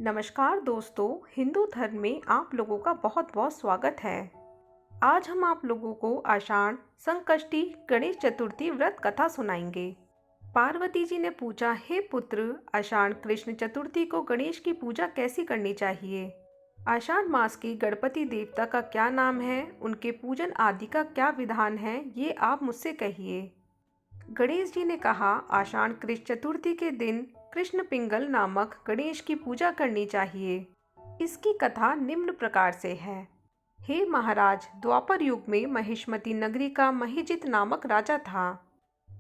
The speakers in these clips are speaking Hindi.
नमस्कार दोस्तों, हिंदू धर्म में आप लोगों का बहुत बहुत स्वागत है। आज हम आप लोगों को आषाढ़ संकष्टी गणेश चतुर्थी व्रत कथा सुनाएंगे। पार्वती जी ने पूछा, हे पुत्र, आषाढ़ कृष्ण चतुर्थी को गणेश की पूजा कैसी करनी चाहिए? आषाढ़ मास की गणपति देवता का क्या नाम है? उनके पूजन आदि का क्या विधान है? ये आप मुझसे कहिए। गणेश जी ने कहा, आषाढ़ कृष्ण चतुर्थी के दिन कृष्ण पिंगल नामक गणेश की पूजा करनी चाहिए। इसकी कथा निम्न प्रकार से है। हे महाराज, द्वापर युग में महिष्मती नगरी का महिजित नामक राजा था।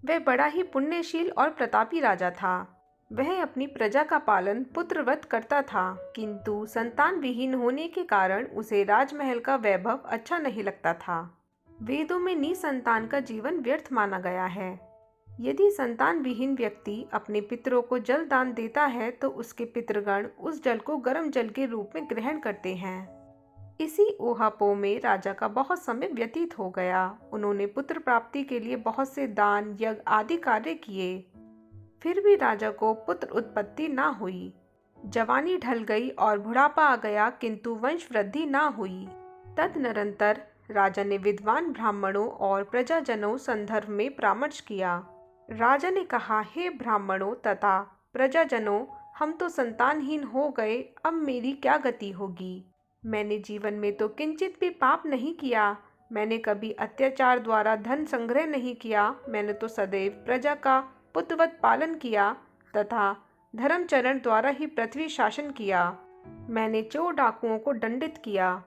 वह बड़ा ही पुण्यशील और प्रतापी राजा था। वह अपनी प्रजा का पालन पुत्रवत करता था, किंतु संतान विहीन होने के कारण उसे राजमहल का वैभव अच्छा नहीं लगता था। वेदों में निसंतान का जीवन व्यर्थ माना गया है। यदि संतान विहीन व्यक्ति अपने पितरों को जल दान देता है तो उसके पितृगण उस जल को गर्म जल के रूप में ग्रहण करते हैं। इसी ऊहापोह में राजा का बहुत समय व्यतीत हो गया। उन्होंने पुत्र प्राप्ति के लिए बहुत से दान यज्ञ आदि कार्य किए, फिर भी राजा को पुत्र उत्पत्ति ना हुई। जवानी ढल गई और बुढ़ापा आ गया, किंतु वंश वृद्धि ना हुई। तदनंतर राजा ने विद्वान ब्राह्मणों और प्रजाजनों संदर्भ में परामर्श किया। राजा ने कहा, हे ब्राह्मणों तथा प्रजाजनों, हम तो संतानहीन हो गए, अब मेरी क्या गति होगी? मैंने जीवन में तो किंचित भी पाप नहीं किया। मैंने कभी अत्याचार द्वारा धन संग्रह नहीं किया। मैंने तो सदैव प्रजा का पुत्रवत पालन किया तथा धर्मचरण द्वारा ही पृथ्वी शासन किया। मैंने चोर डाकुओं को दंडित किया,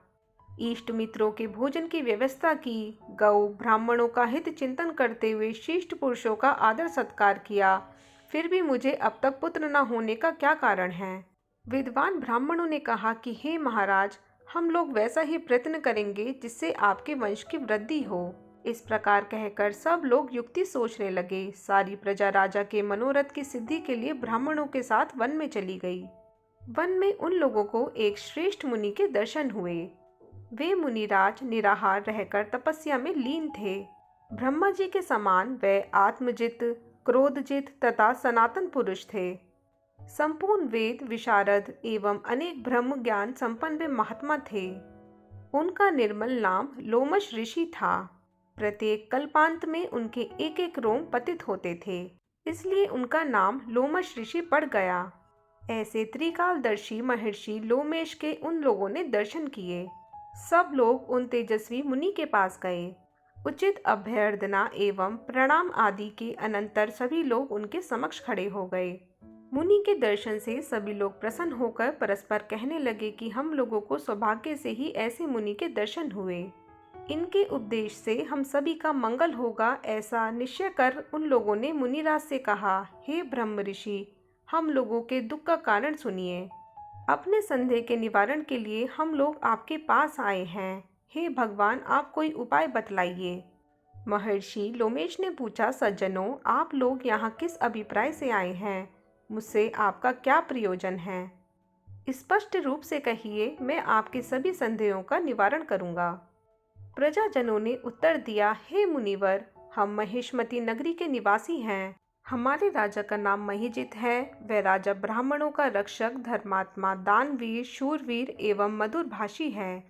इष्ट मित्रों के भोजन की व्यवस्था की, गौ ब्राह्मणों का हित चिंतन करते हुए शिष्ट पुरुषों का आदर सत्कार किया। फिर भी मुझे अब तक पुत्र न होने का क्या कारण है? विद्वान ब्राह्मणों ने कहा कि हे महाराज, हम लोग वैसा ही प्रयत्न करेंगे जिससे आपके वंश की वृद्धि हो। इस प्रकार कहकर सब लोग युक्ति सोचने लगे। सारी प्रजा राजा के मनोरथ की सिद्धि के लिए ब्राह्मणों के साथ वन में चली गई। वन में उन लोगों को एक श्रेष्ठ मुनि के दर्शन हुए। वे मुनिराज निराहार रहकर तपस्या में लीन थे। ब्रह्मा जी के समान वे आत्मजित, क्रोधजित तथा सनातन पुरुष थे। संपूर्ण वेद विशारद एवं अनेक ब्रह्म ज्ञान संपन्न वे महात्मा थे। उनका निर्मल नाम लोमश ऋषि था। प्रत्येक कल्पांत में उनके एक एक रोम पतित होते थे, इसलिए उनका नाम लोमश ऋषि पड़ गया। ऐसे त्रिकालदर्शी महर्षि लोमेश के उन लोगों ने दर्शन किए। सब लोग उन तेजस्वी मुनि के पास गए। उचित अभ्यर्थना एवं प्रणाम आदि के अनंतर सभी लोग उनके समक्ष खड़े हो गए। मुनि के दर्शन से सभी लोग प्रसन्न होकर परस्पर कहने लगे कि हम लोगों को सौभाग्य से ही ऐसे मुनि के दर्शन हुए। इनके उपदेश से हम सभी का मंगल होगा, ऐसा निश्चय कर उन लोगों ने मुनिराज से कहा, हे ब्रह्म ऋषि, हम लोगों के दुख का कारण सुनिए। अपने संदेह के निवारण के लिए हम लोग आपके पास आए हैं। हे भगवान, आप कोई उपाय बतलाइए। महर्षि लोमेश ने पूछा, सज्जनों, आप लोग यहाँ किस अभिप्राय से आए हैं? मुझसे आपका क्या प्रयोजन है? स्पष्ट रूप से कहिए, मैं आपके सभी संदेहों का निवारण करूँगा। प्रजाजनों ने उत्तर दिया, हे मुनिवर, हम महिष्मती नगरी के निवासी हैं। हमारे राजा का नाम महिजित है। वह राजा ब्राह्मणों का रक्षक, धर्मात्मा, दानवीर, शूरवीर एवं मधुरभाषी है।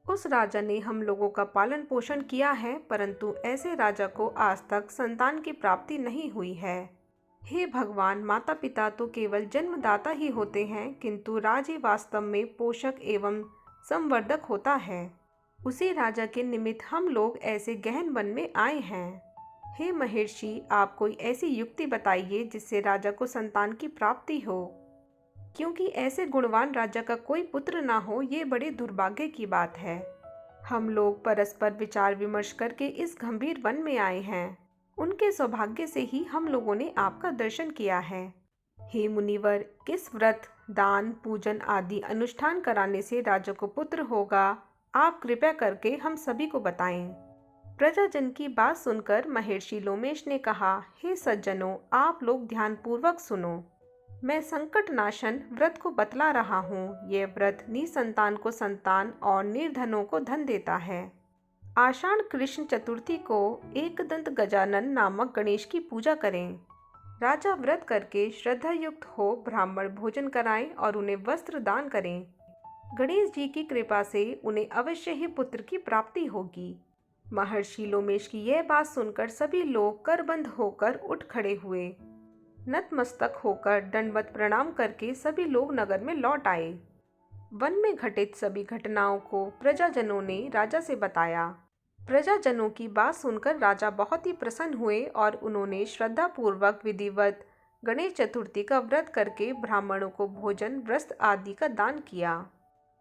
उस राजा ने हम लोगों का पालन पोषण किया है, परंतु ऐसे राजा को आज तक संतान की प्राप्ति नहीं हुई है। हे भगवान, माता पिता तो केवल जन्मदाता ही होते हैं, किंतु राज वास्तव में पोषक एवं संवर्धक होता है। उसी राजा के निमित्त हम लोग ऐसे गहन वन में आए हैं। हे महर्षि, आप कोई ऐसी युक्ति बताइए जिससे राजा को संतान की प्राप्ति हो, क्योंकि ऐसे गुणवान राजा का कोई पुत्र ना हो, ये बड़े दुर्भाग्य की बात है। हम लोग परस्पर विचार विमर्श करके इस गंभीर वन में आए हैं। उनके सौभाग्य से ही हम लोगों ने आपका दर्शन किया है। हे मुनिवर, किस व्रत, दान, पूजन आदि अनुष्ठान कराने से राजा को पुत्र होगा, आप कृपया करके हम सभी को बताएं। प्रजाजन की बात सुनकर महर्षि लोमेश ने कहा, हे सज्जनों, आप लोग ध्यानपूर्वक सुनो। मैं संकट नाशन व्रत को बतला रहा हूँ। यह व्रत निसंतान को संतान और निर्धनों को धन देता है। आषाढ़ कृष्ण चतुर्थी को एकदंत गजानन नामक गणेश की पूजा करें। राजा व्रत करके श्रद्धा युक्त हो ब्राह्मण भोजन कराएं और उन्हें वस्त्र दान करें। गणेश जी की कृपा से उन्हें अवश्य ही पुत्र की प्राप्ति होगी। महर्षि लोमेश की यह बात सुनकर सभी लोग करबंद होकर उठ खड़े हुए। नतमस्तक होकर दंडवत प्रणाम करके सभी लोग नगर में लौट आए। वन में घटित सभी घटनाओं को प्रजाजनों ने राजा से बताया। प्रजाजनों की बात सुनकर राजा बहुत ही प्रसन्न हुए और उन्होंने श्रद्धापूर्वक विधिवत गणेश चतुर्थी का व्रत करके ब्राह्मणों को भोजन वस्त्र आदि का दान किया।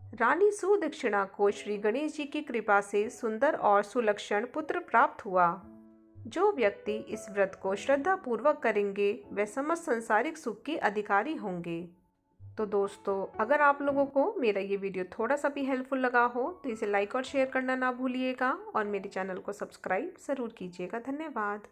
रानी सुदक्षिणा को श्री गणेश जी की कृपा से सुंदर और सुलक्षण पुत्र प्राप्त हुआ। जो व्यक्ति इस व्रत को श्रद्धा पूर्वक करेंगे वे समस्त संसारिक सुख के अधिकारी होंगे। तो दोस्तों, अगर आप लोगों को मेरा ये वीडियो थोड़ा सा भी हेल्पफुल लगा हो तो इसे लाइक और शेयर करना ना भूलिएगा और मेरे चैनल को सब्सक्राइब ज़रूर कीजिएगा। धन्यवाद।